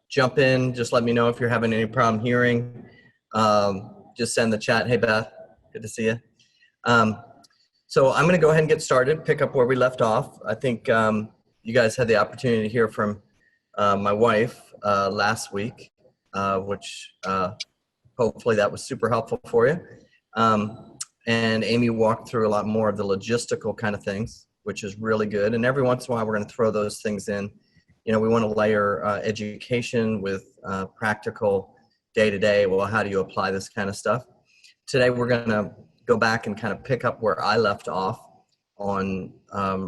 jump in, just let me know if you're having any problem hearing. Just send the chat. Hey, Beth, good to see you. So I'm going to go ahead and get started, pick up where we left off. I think you guys had the opportunity to hear from my wife last week, which hopefully that was super helpful for you. And Amy walked through a lot more of the logistical kind of things, which is really good. And every once in a while, we're going to throw those things in. You know, we want to layer education with practical day-to-day. Well, how do you apply this kind of stuff? Today, we're going to go back and kind of pick up where I left off on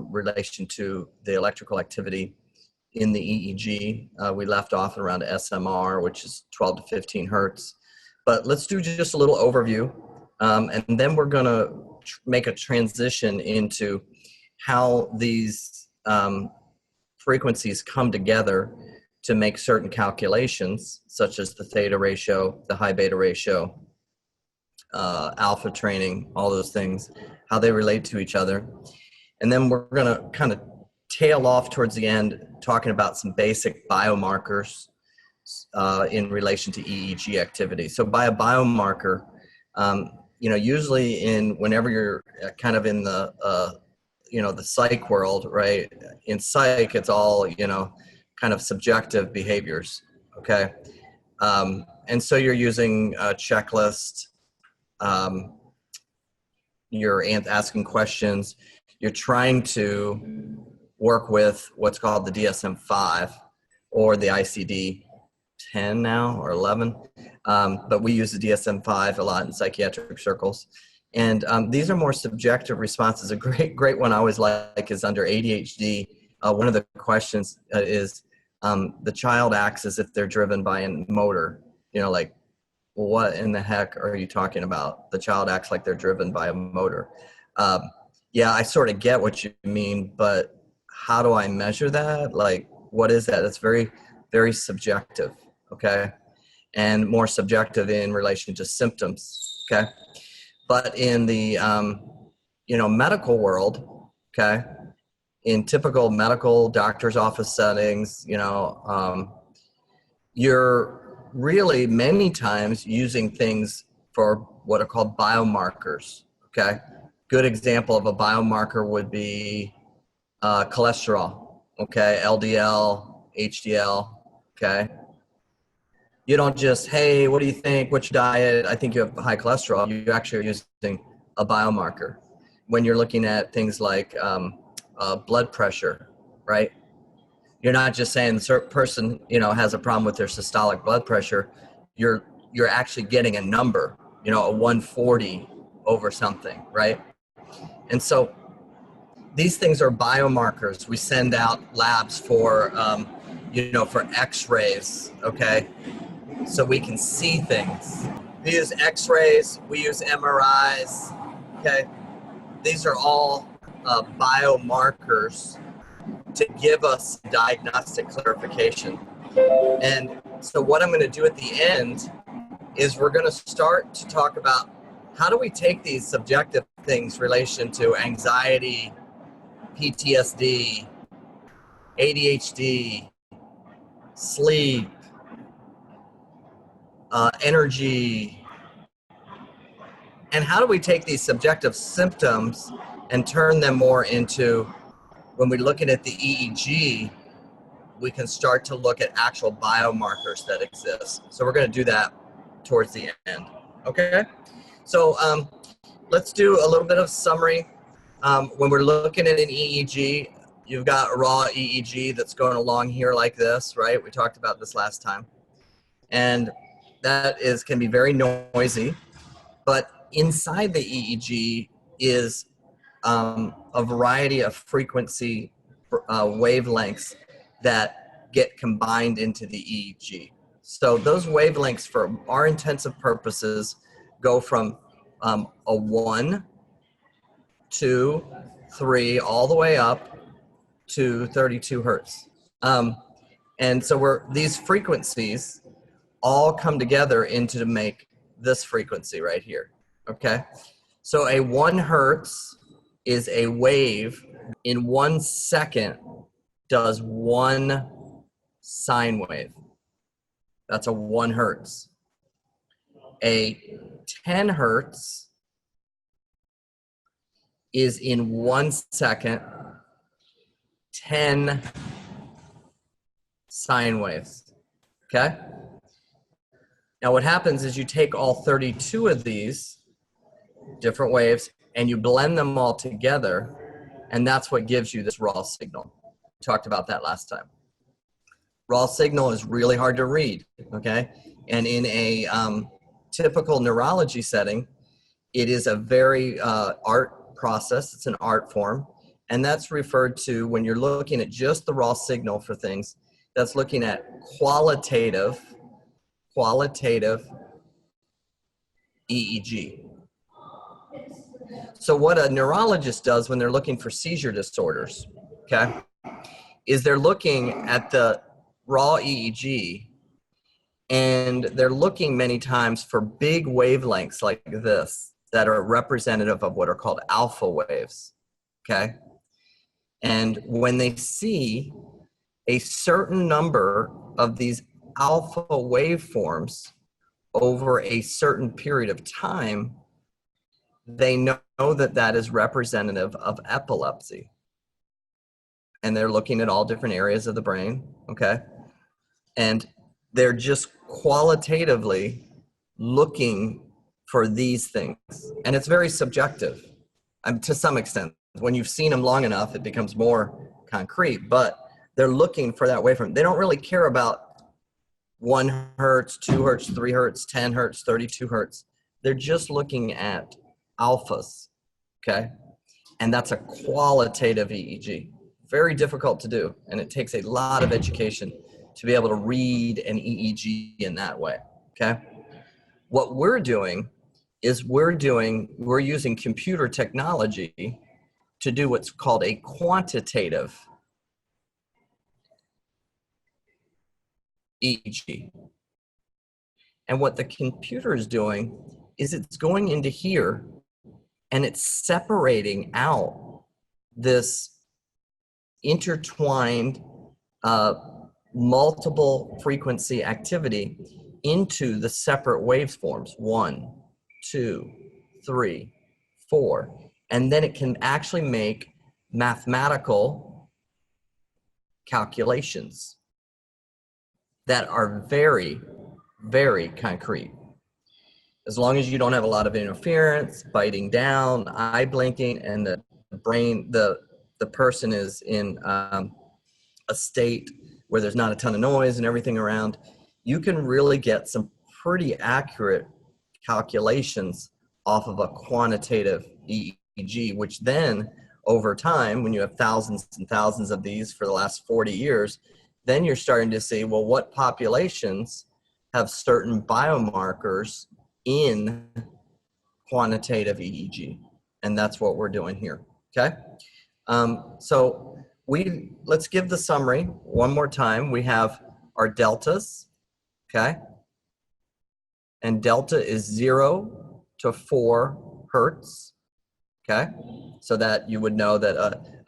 relation to the electrical activity in the EEG. We left off around SMR, which is 12 to 15 hertz. But let's do just a little overview. And then we're going to make a transition into how these frequencies come together to make certain calculations, such as the theta ratio, the high beta ratio, alpha training, all those things, how they relate to each other. And then we're going to kind of tail off towards the end talking about some basic biomarkers in relation to EEG activity. So by a biomarker, you know, usually whenever you're kind of in the you know, the psych world, right? In psych, it's all, you know, kind of subjective behaviors, okay? And so you're using a checklist, you're asking questions, you're trying to work with what's called the DSM-5 or the ICD-10 now, or 11, but we use the DSM-5 a lot in psychiatric circles. And these are more subjective responses. A great one I always like is under ADHD. One of the questions is the child acts as if they're driven by a motor. You know, like, what in the heck are you talking about? The child acts like they're driven by a motor. Yeah, I sort of get what you mean, but how do I measure that? Like, what is that? It's very, very subjective, okay? And more subjective in relation to symptoms, okay? But in the, you know, medical world, okay, in typical medical doctor's office settings, you know, you're really many times using things for what are called biomarkers, okay? Good example of a biomarker would be cholesterol, okay, LDL, HDL, okay? You don't just, hey, what do you think? What's your diet? I think you have high cholesterol. You actually are using a biomarker. When you're looking at things like blood pressure, right? You're not just saying the person, you know, has a problem with their systolic blood pressure. You're actually getting a number, you know, a 140 over something, right? And so these things are biomarkers. We send out labs for, you know, for x-rays, okay? So we can see things. We use x-rays, we use MRIs, okay? These are all biomarkers to give us diagnostic clarification. And so what I'm gonna do at the end is we're gonna start to talk about how do we take these subjective things in relation to anxiety, PTSD, ADHD, sleep, energy, and how do we take these subjective symptoms and turn them more into, when we're looking at the EEG, we can start to look at actual biomarkers that exist. So we're going to do that towards the end, okay? So let's do a little bit of summary. When we're looking at an EEG, you've got a raw EEG that's going along here like this, right? We talked about this last time. And that can be very noisy, but inside the EEG is a variety of frequency wavelengths that get combined into the EEG. So those wavelengths, for our intensive purposes, go from a 1, 2, 3, all the way up to 32 hertz. And so these frequencies all come together to make this frequency right here, okay? So a 1 hertz is a wave in 1 second does 1 sine wave. That's a 1 hertz. A 10 hertz is in 1 second, 10 sine waves, okay? Now what happens is you take all 32 of these different waves and you blend them all together, and that's what gives you this raw signal. We talked about that last time. Raw signal is really hard to read, okay? And in a typical neurology setting, it is a very art process. It's an art form. And that's referred to when you're looking at just the raw signal for things. That's looking at qualitative EEG. So what a neurologist does when they're looking for seizure disorders, okay, is they're looking at the raw EEG, and they're looking many times for big wavelengths like this that are representative of what are called alpha waves, okay? And when they see a certain number of these alpha waveforms over a certain period of time, they know that that is representative of epilepsy. And they're looking at all different areas of the brain, okay? And they're just qualitatively looking for these things. And it's very subjective to some extent. When you've seen them long enough, it becomes more concrete, but they're looking for that waveform. They don't really care about 1 hertz, 2 hertz, 3 hertz, 10 hertz, 32 hertz. They're just looking at alphas, okay? And that's a qualitative EEG. Very difficult to do, and it takes a lot of education to be able to read an EEG in that way, okay? What we're doing is we're using computer technology to do what's called a quantitative EEG. And what the computer is doing is it's going into here and it's separating out this intertwined multiple frequency activity into the separate waveforms, 1, 2, 3, 4. And then it can actually make mathematical calculations that are very, very concrete. As long as you don't have a lot of interference, biting down, eye blinking, and the brain, the person is in a state where there's not a ton of noise and everything around, you can really get some pretty accurate calculations off of a quantitative EEG, which then over time, when you have thousands and thousands of these for the last 40 years, then you're starting to see, well, what populations have certain biomarkers in quantitative EEG? And that's what we're doing here, okay? So let's give the summary one more time. We have our deltas, okay? And delta is 0 to 4 hertz, okay? So that you would know that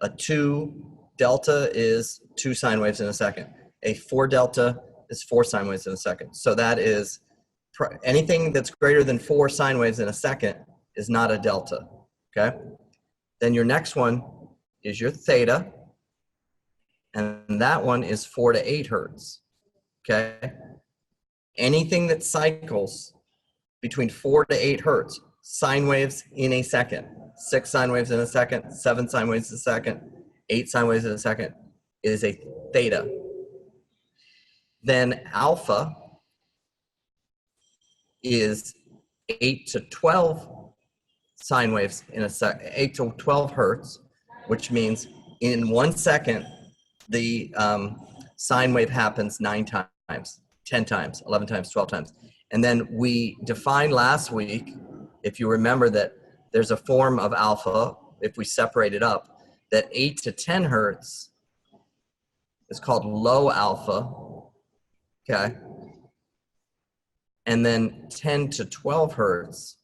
a 2 delta is 2 sine waves in a second. A 4 delta is 4 sine waves in a second. So that is, anything that's greater than 4 sine waves in a second is not a delta, okay? Then your next one is your theta, and that one is 4 to 8 hertz, okay? Anything that cycles between 4 to 8 hertz, sine waves in a second, 6 sine waves in a second, 7 sine waves in a second, 8 sine waves in a second, is a theta. Then alpha is 8 to 12 sine waves in a second, 8 to 12 hertz, which means in 1 second, the sine wave happens 9 times, 10 times, 11 times, 12 times. And then we defined last week, if you remember, that there's a form of alpha, if we separate it up, that 8 to 10 hertz is called low alpha, okay? And then 10 to 12 hertz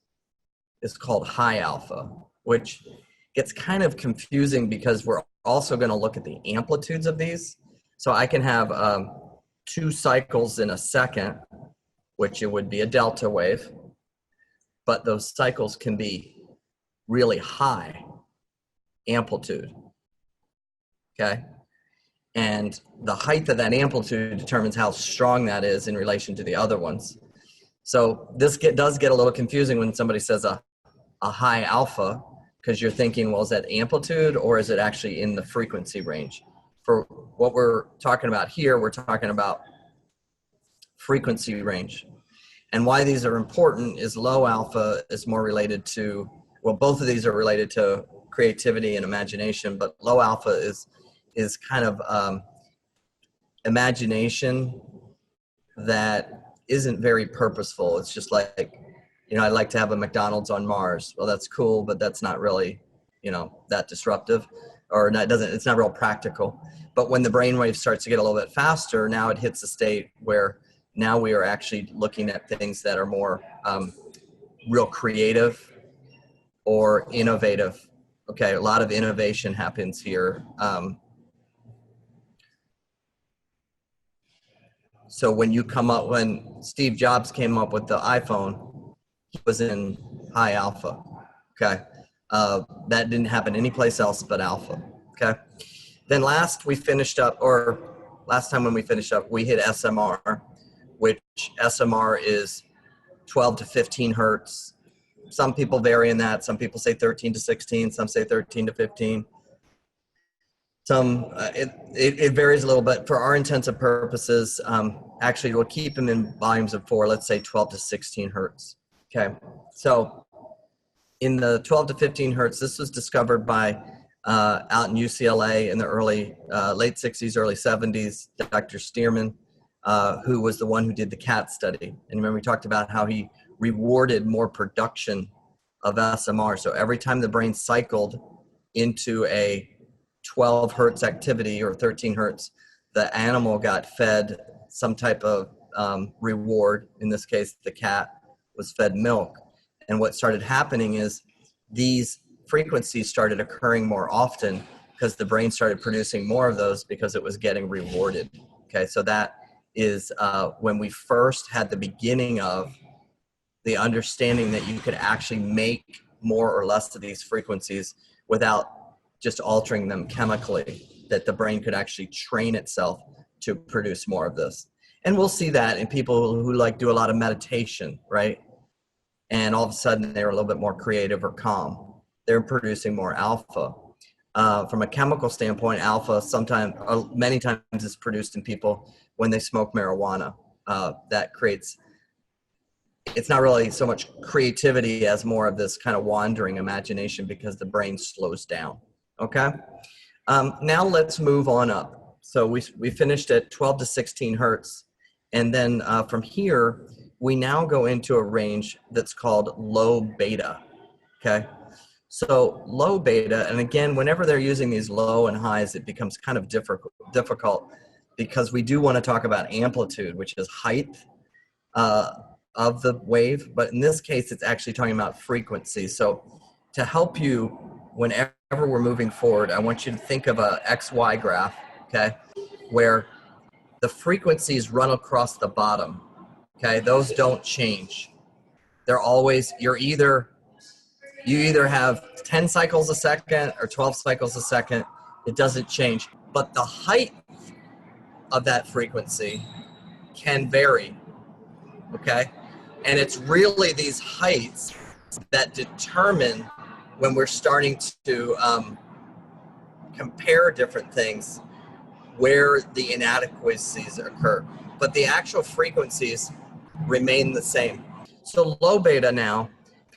is called high alpha, which gets kind of confusing because we're also going to look at the amplitudes of these. So I can have 2 cycles in a second, which it would be a delta wave, but those cycles can be really high amplitude, okay? And the height of that amplitude determines how strong that is in relation to the other ones. So this does get a little confusing when somebody says a high alpha, because you're thinking, well, is that amplitude or is it actually in the frequency range? For what we're talking about here, we're talking about frequency range. And why these are important is low alpha is more related to, well, both of these are related to creativity and imagination, but low alpha is kind of imagination that isn't very purposeful. It's just like, you know, I'd like to have a McDonald's on Mars. Well, that's cool, but that's not really, you know, that disruptive, or not, it's not real practical. But when the brainwave starts to get a little bit faster, now it hits a state where now we are actually looking at things that are more real creative or innovative. Okay, a lot of innovation happens here. So when Steve Jobs came up with the iPhone, he was in high alpha, okay? That didn't happen anyplace else but alpha, okay? Then last time when we finished up, we hit SMR, which SMR is 12 to 15 hertz. Some people vary in that. Some people say 13 to 16, some say 13 to 15. It varies a little bit. For our intents and purposes, actually we'll keep them in volumes of 4, let's say 12 to 16 hertz. Okay, so in the 12 to 15 hertz, this was discovered by out in UCLA in the late 60s, early 70s, Dr. Stearman, who was the one who did the CAT study. And remember, we talked about how he rewarded more production of SMR. So every time the brain cycled into a 12 hertz activity or 13 hertz, the animal got fed some type of reward. In this case, the cat was fed milk. And what started happening is these frequencies started occurring more often because the brain started producing more of those because it was getting rewarded. Okay, so that is when we first had the beginning of the understanding that you could actually make more or less of these frequencies without just altering them chemically, that the brain could actually train itself to produce more of this. And we'll see that in people who like do a lot of meditation, right? And all of a sudden they're a little bit more creative or calm. They're producing more alpha. From a chemical standpoint, alpha many times is produced in people when they smoke marijuana. That creates, it's not really so much creativity as more of this kind of wandering imagination because the brain slows down. Okay, now let's move on up. So we finished at 12 to 16 hertz. And then from here, we now go into a range that's called low beta, okay? So low beta, and again, whenever they're using these low and highs, it becomes kind of difficult because we do want to talk about amplitude, which is height of the wave. But in this case, it's actually talking about frequency. So to help you, whenever we're moving forward, I want you to think of a XY graph, okay, where the frequencies run across the bottom, okay? Those don't change. They're always, you either have 10 cycles a second or 12 cycles a second. It doesn't change. But the height of that frequency can vary, okay? And it's really these heights that determine when we're starting to compare different things where the inadequacies occur. But the actual frequencies remain the same. So low beta now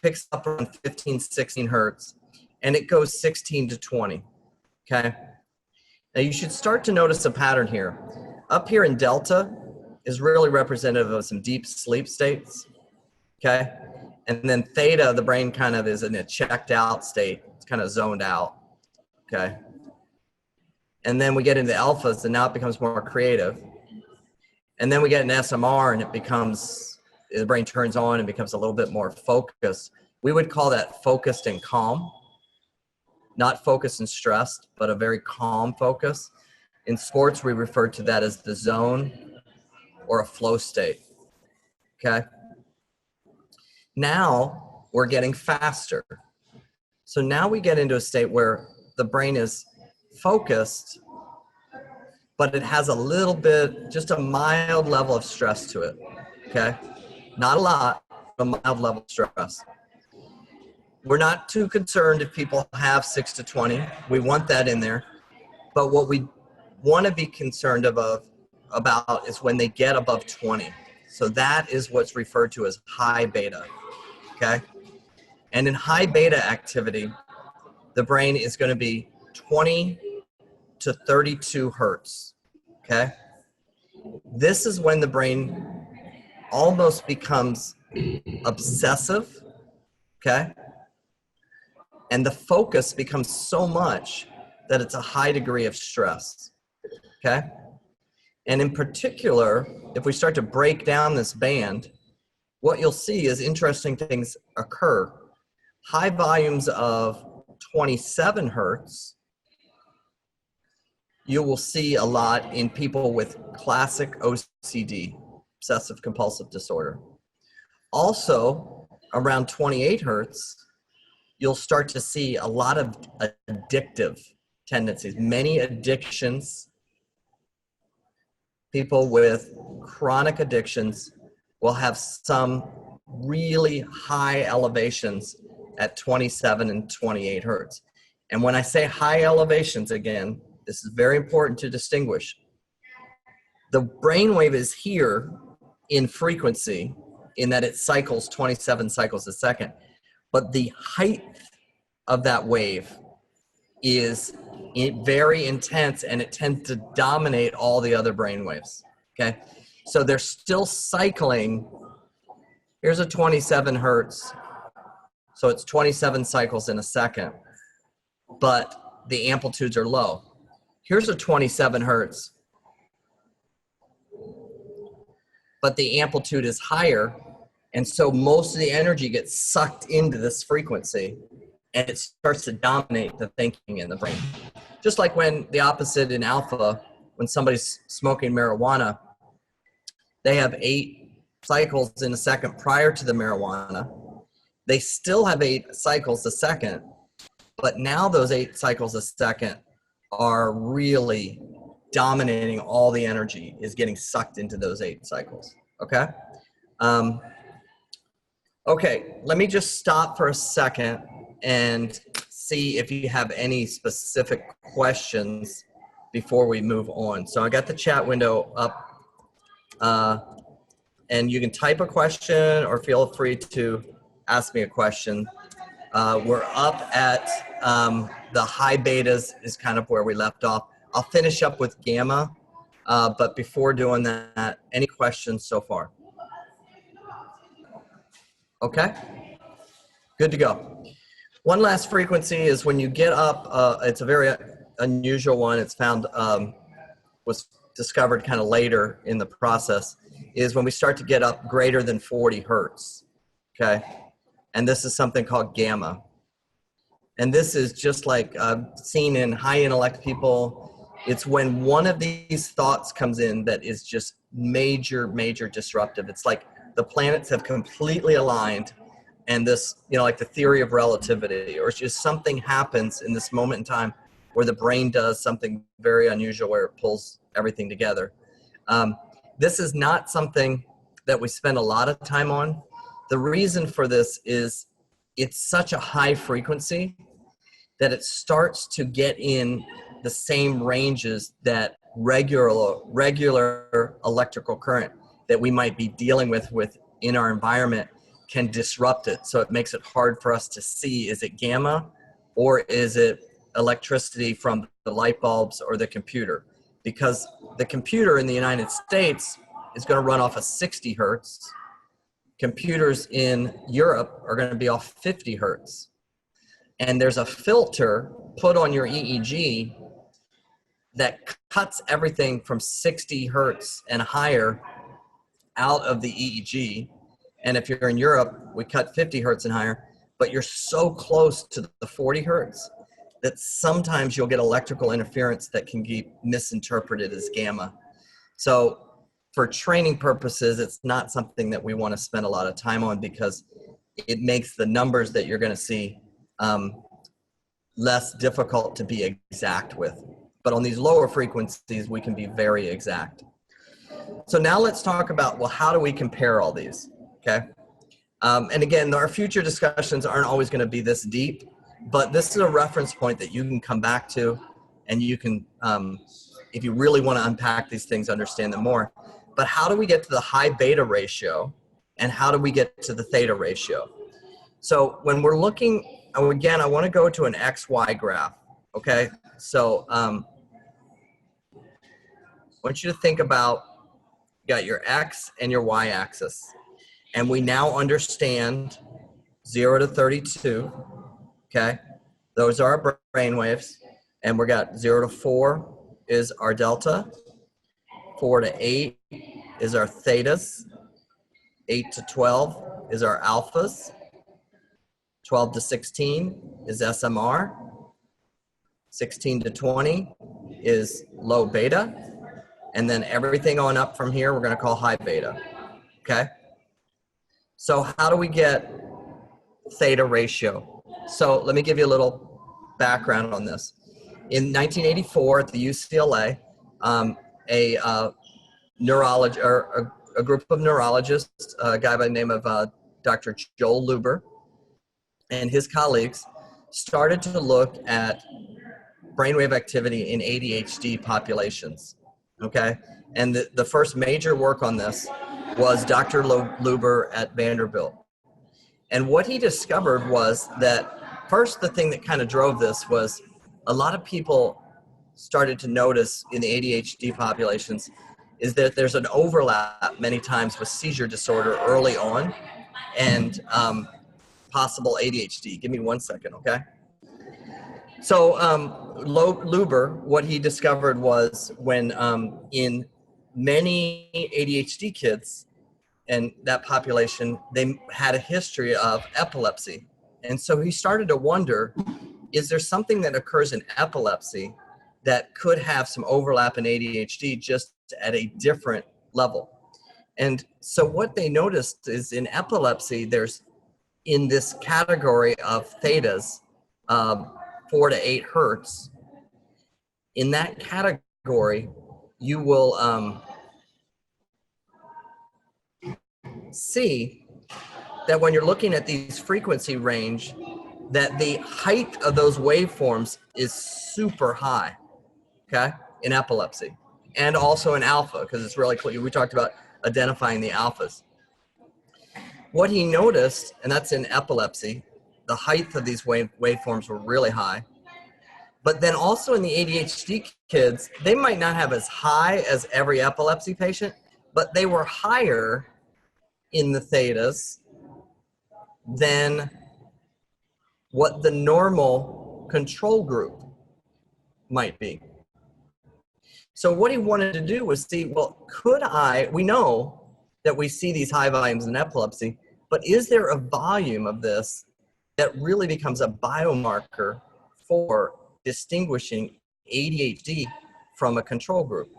picks up around 15, 16 hertz, and it goes 16 to 20, okay? Now you should start to notice a pattern here. Up here in delta is really representative of some deep sleep states, okay? And then theta, the brain kind of is in a checked out state. It's kind of zoned out, okay? And then we get into alphas, and now it becomes more creative. And then we get an SMR, and the brain turns on and becomes a little bit more focused. We would call that focused and calm. Not focused and stressed, but a very calm focus. In sports, we refer to that as the zone. or a flow state, okay? Now we're getting faster. So now we get into a state where the brain is focused, but it has a little bit, just a mild level of stress to it, okay? Not a lot, a mild level of stress. We're not too concerned if people have 6 to 20. We want that in there. But what we want to be concerned about is when they get above 20. So that is what's referred to as high beta, okay? And in high beta activity, the brain is going to be 20 to 32 hertz, okay? This is when the brain almost becomes obsessive, okay? And the focus becomes so much that it's a high degree of stress, okay? And in particular, if we start to break down this band, what you'll see is interesting things occur. High volumes of 27 hertz, you will see a lot in people with classic OCD, obsessive compulsive disorder. Also, around 28 hertz, you'll start to see a lot of addictive tendencies, many addictions. People with chronic addictions will have some really high elevations at 27 and 28 hertz. And when I say high elevations, again, this is very important to distinguish. The brainwave is here in frequency in that it cycles 27 cycles a second. But the height of that wave is very intense, and it tends to dominate all the other brain waves, okay? So they're still cycling. Here's a 27 hertz. So it's 27 cycles in a second, but the amplitudes are low. Here's a 27 hertz, but the amplitude is higher. And so most of the energy gets sucked into this frequency, and it starts to dominate the thinking in the brain. Just like when the opposite in alpha, when somebody's smoking marijuana, they have 8 cycles in a second prior to the marijuana. They still have 8 cycles a second, but now those 8 cycles a second are really dominating. All the energy is getting sucked into those 8 cycles, okay? Okay, let me just stop for a second and see if you have any specific questions before we move on. So I got the chat window up, and you can type a question or feel free to ask me a question. We're up at the high betas is kind of where we left off. I'll finish up with gamma, but before doing that, any questions so far? Okay, good to go. One last frequency is when you get up, it's a very unusual one. It's found, was discovered kind of later in the process, is when we start to get up greater than 40 hertz, okay? And this is something called gamma. And this is just like seen in high intellect people. It's when one of these thoughts comes in that is just major, major disruptive. It's like the planets have completely aligned, and this, you know, like the theory of relativity, or it's just something happens in this moment in time where the brain does something very unusual where it pulls everything together. This is not something that we spend a lot of time on. The reason for this is it's such a high frequency that it starts to get in the same ranges that regular electrical current that we might be dealing with in our environment can disrupt it. So it makes it hard for us to see, is it gamma or is it electricity from the light bulbs or the computer? Because the computer in the United States is going to run off of 60 hertz. Computers in Europe are going to be off 50 hertz. And there's a filter put on your EEG that cuts everything from 60 hertz and higher out of the EEG. And if you're in Europe, we cut 50 hertz and higher, but you're so close to the 40 hertz that sometimes you'll get electrical interference that can be misinterpreted as gamma. So for training purposes, it's not something that we want to spend a lot of time on because it makes the numbers that you're going to see less difficult to be exact with. But on these lower frequencies, we can be very exact. So now let's talk about, well, how do we compare all these, okay? And again, our future discussions aren't always going to be this deep, but this is a reference point that you can come back to, and you can, if you really want to unpack these things, understand them more. But how do we get to the high beta ratio, and how do we get to the theta ratio? So when we're looking, again, I want to go to an XY graph, okay? So I want you to think about, you got your X and your Y axis. And we now understand 0 to 32, okay? Those are our brain waves. And we got 0 to 4 is our delta, 4 to 8 is our thetas, 8 to 12 is our alphas, 12 to 16 is SMR, 16 to 20 is low beta, and then everything on up from here we're going to call high beta, okay? So how do we get theta ratio? So let me give you a little background on this. In 1984 at the UCLA, a neurologist, or a group of neurologists, a guy by the name of Dr. Joel Luber and his colleagues started to look at brainwave activity in ADHD populations, okay? And the first major work on this was Dr. Luber at Vanderbilt. And what he discovered was that first, the thing that kind of drove this was a lot of people started to notice in the ADHD populations is that there's an overlap many times with seizure disorder early on and possible ADHD. Give me 1 second, okay? So Luber, what he discovered was when in many ADHD kids and that population, they had a history of epilepsy. And so he started to wonder, is there something that occurs in epilepsy that could have some overlap in ADHD just at a different level? And so what they noticed is in epilepsy, there's in this category of thetas, 4 to 8 hertz, in that category, you will see that when you're looking at these frequency range, that the height of those waveforms is super high, okay, in epilepsy, and also in alpha, because it's really clear. We talked about identifying the alphas. What he noticed, and that's in epilepsy, the height of these waveforms were really high. But then also in the ADHD kids, they might not have as high as every epilepsy patient, but they were higher in the thetas than what the normal control group might be. So what he wanted to do was see, well, we know that we see these high volumes in epilepsy, but is there a volume of this that really becomes a biomarker for distinguishing ADHD from a control group?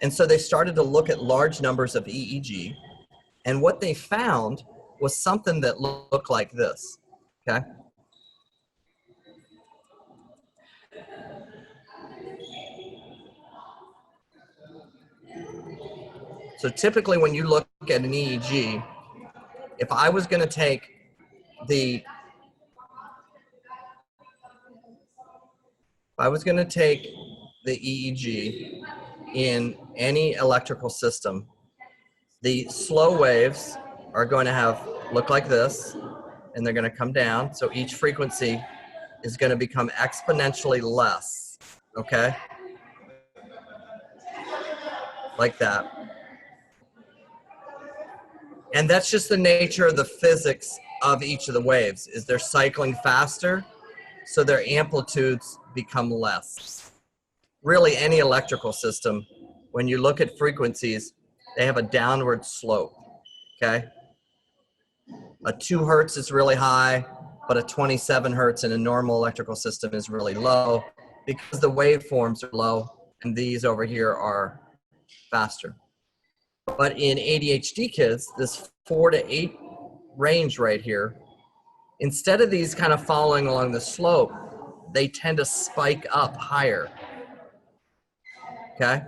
And so they started to look at large numbers of EEG, and what they found was something that looked like this, okay? So typically when you look at an EEG, if I was going to take the EEG in any electrical system, the slow waves are going to look like this, and they're going to come down. So each frequency is going to become exponentially less, okay? Like that. And that's just the nature of the physics of each of the waves, is they're cycling faster, so their amplitudes become less. Really, any electrical system, when you look at frequencies, they have a downward slope, okay? A 2 hertz is really high, but a 27 hertz in a normal electrical system is really low because the waveforms are low, and these over here are faster. But in ADHD kids, this 4 to 8 range right here, instead of these kind of following along the slope, they tend to spike up higher. Okay?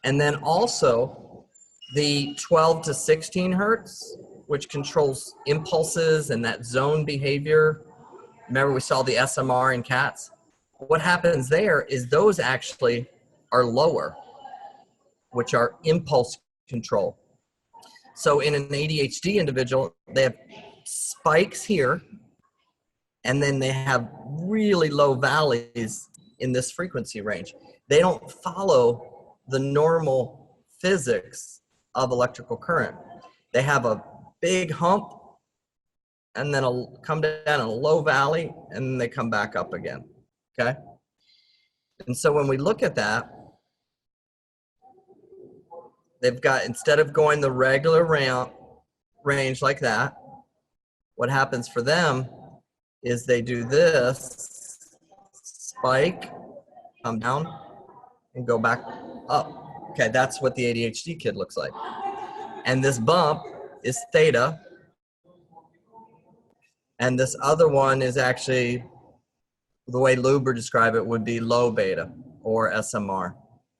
And then also the 12 to 16 hertz, which controls impulses and that zone behavior. Remember we saw the SMR in cats? What happens there is those actually are lower, which are impulse control. So in an ADHD individual, they have spikes here, and then they have really low valleys in this frequency range. They don't follow the normal physics of electrical current. They have a big hump, and then come down in a low valley, and then they come back up again, okay? And so when we look at that, they've got, instead of going the regular range like that, what happens for them is they do this, spike, come down, and go back up. Okay, that's what the ADHD kid looks like. And this bump is theta, and this other one is actually, the way Luber described it, would be low beta, or SMR,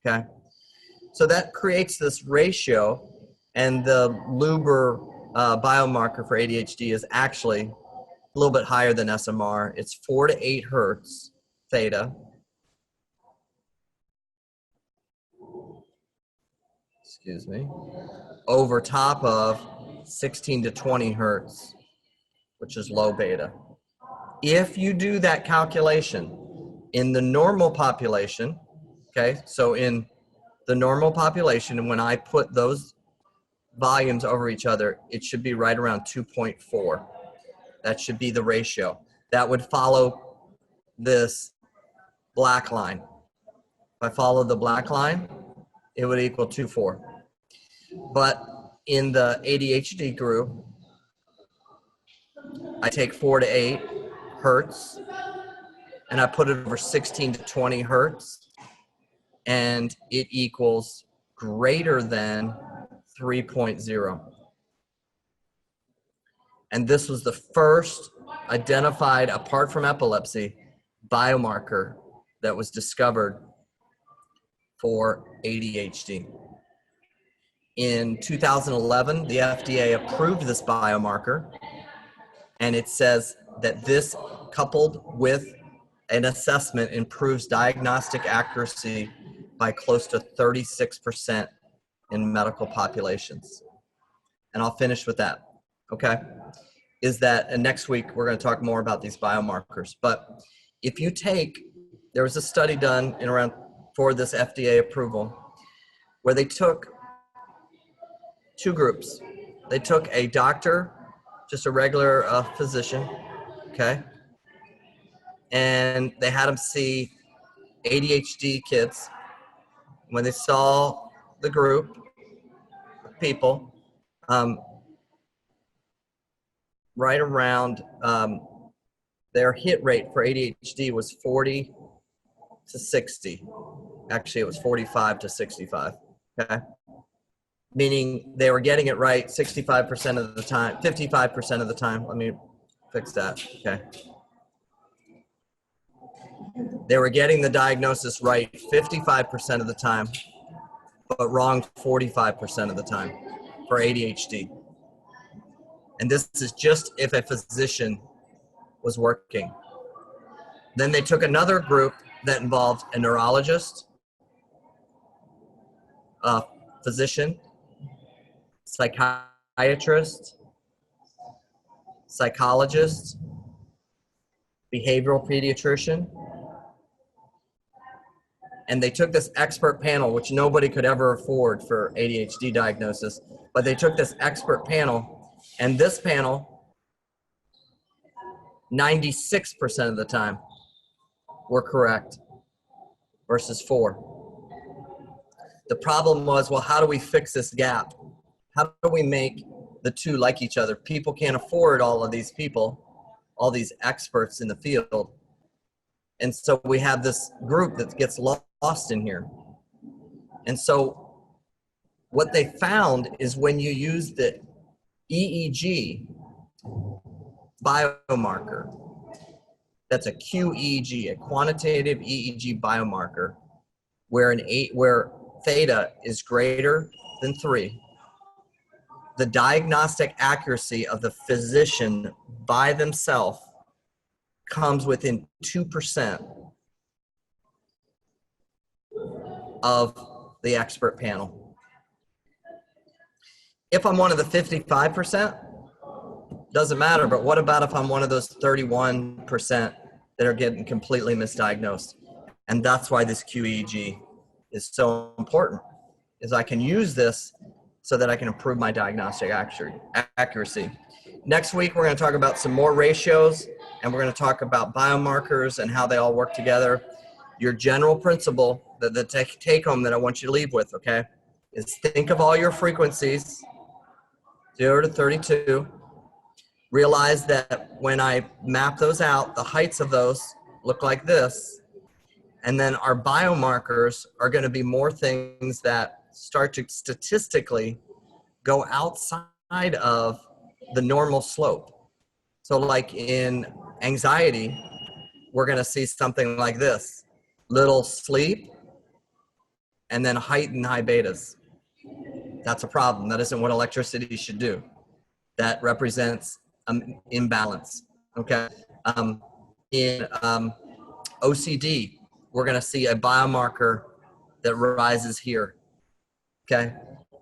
okay? So that creates this ratio, and the Luber biomarker for ADHD is actually a little bit higher than SMR. It's 4 to 8 hertz theta. Excuse me. Over top of 16 to 20 hertz, which is low beta. If you do that calculation in the normal population, okay, so in the normal population, and when I put those volumes over each other, it should be right around 2.4. That should be the ratio. That would follow this black line. If I follow the black line, it would equal 2.4. But in the ADHD group, I take 4 to 8 hertz, and I put it over 16 to 20 hertz, and it equals greater than 3.0. And this was the first identified, apart from epilepsy, biomarker that was discovered for ADHD. In 2011, the FDA approved this biomarker, and it says that this, coupled with an assessment, improves diagnostic accuracy by close to 36% in medical populations. And I'll finish with that, okay? Is that, and next week we're going to talk more about these biomarkers. But if you take, there was a study done in around for this FDA approval where they took two groups. They took a doctor, just a regular physician, okay, and they had him see ADHD kids. When they saw the group of people, right around their hit rate for ADHD was 40 to 60. Actually, it was 45 to 65, okay? Meaning they were getting it right 65% of the time, 55% of the time. Let me fix that, okay? They were getting the diagnosis right 55% of the time, but wrong 45% of the time for ADHD. And this is just if a physician was working. Then they took another group that involved a neurologist, a physician, psychiatrist, psychologist, behavioral pediatrician, and they took this expert panel, which nobody could ever afford for ADHD diagnosis, but they took this expert panel, and this panel, 96% of the time were correct versus 4. The problem was, well, how do we fix this gap? How do we make the two like each other? People can't afford all of these people, all these experts in the field. And so we have this group that gets lost in here. And so what they found is when you use the EEG biomarker, that's a QEEG, a quantitative EEG biomarker, where theta is greater than 3, the diagnostic accuracy of the physician by themselves comes within 2% of the expert panel. If I'm one of the 55%, doesn't matter, but what about if I'm one of those 31% that are getting completely misdiagnosed? And that's why this QEEG is so important, is I can use this so that I can improve my diagnostic accuracy. Next week, we're going to talk about some more ratios, and we're going to talk about biomarkers and how they all work together. Your general principle, the take home that I want you to leave with, okay, is think of all your frequencies, 0 to 32. Realize that when I map those out, the heights of those look like this. And then our biomarkers are going to be more things that start to statistically go outside of the normal slope. So like in anxiety, we're going to see something like this: little sleep and then height and high betas. That's a problem. That isn't what electricity should do. That represents imbalance. Okay. In OCD, we're going to see a biomarker that rises here. Okay.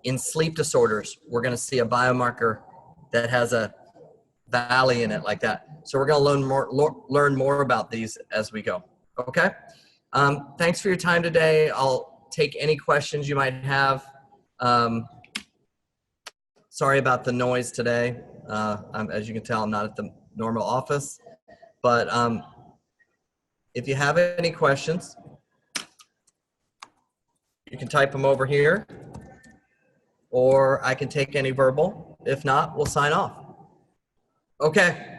In sleep disorders, we're going to see a biomarker that has a valley in it like that. So we're going to learn more about these as we go. Okay. Thanks for your time today. I'll take any questions you might have. Sorry about the noise today. As you can tell, I'm not at the normal office, but if you have any questions, you can type them over here, or I can take any verbal. If not, we'll sign off. Okay.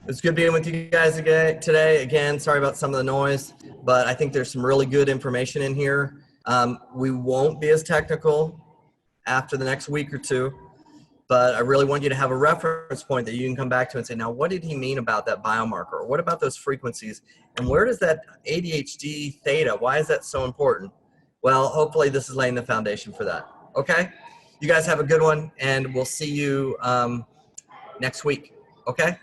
It's good being with you guys today. Again, sorry about some of the noise, but I think there's some really good information in here. We won't be as technical after the next week or two, but I really want you to have a reference point that you can come back to and say, now, what did he mean about that biomarker? Or what about those frequencies? And where does that ADHD theta, why is that so important? Well, hopefully this is laying the foundation for that. Okay? You guys have a good one, and we'll see you next week. Okay?